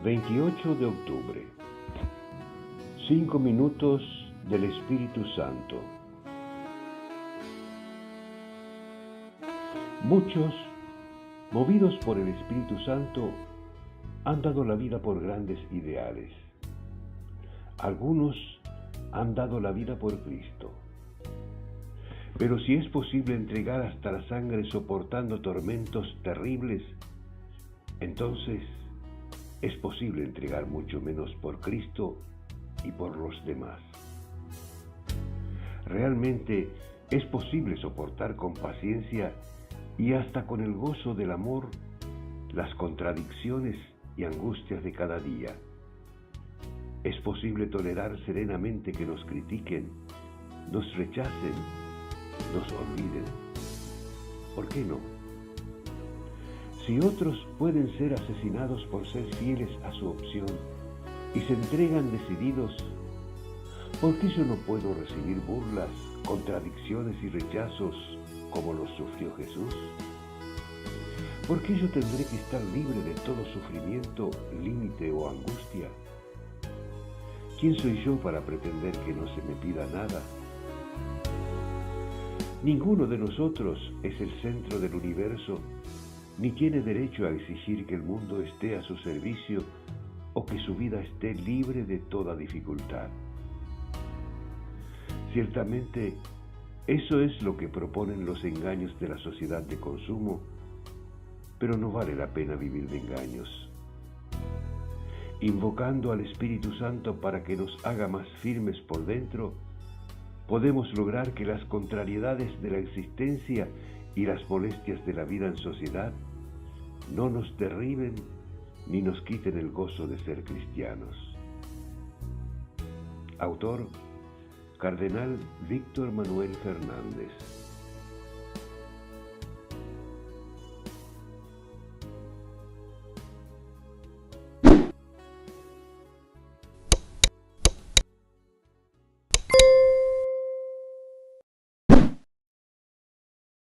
28 de octubre. 5 minutos del Espíritu Santo. Muchos, movidos por el Espíritu Santo, han dado la vida por grandes ideales. Algunos han dado la vida por Cristo. Pero si es posible entregar hasta la sangre soportando tormentos terribles, entonces es posible entregar mucho menos por Cristo y por los demás. Realmente es posible soportar con paciencia y hasta con el gozo del amor las contradicciones y angustias de cada día. Es posible tolerar serenamente que nos critiquen, nos rechacen, nos olviden. ¿Por qué no? Si otros pueden ser asesinados por ser fieles a su opción y se entregan decididos, ¿por qué yo no puedo recibir burlas, contradicciones y rechazos como los sufrió Jesús? ¿Por qué yo tendré que estar libre de todo sufrimiento, límite o angustia? ¿Quién soy yo para pretender que no se me pida nada? Ninguno de nosotros es el centro del universo, ni tiene derecho a exigir que el mundo esté a su servicio o que su vida esté libre de toda dificultad. Ciertamente, eso es lo que proponen los engaños de la sociedad de consumo, pero no vale la pena vivir de engaños. Invocando al Espíritu Santo para que nos haga más firmes por dentro, podemos lograr que las contrariedades de la existencia y las molestias de la vida en sociedad no nos derriben ni nos quiten el gozo de ser cristianos. Autor: Cardenal Víctor Manuel Fernández.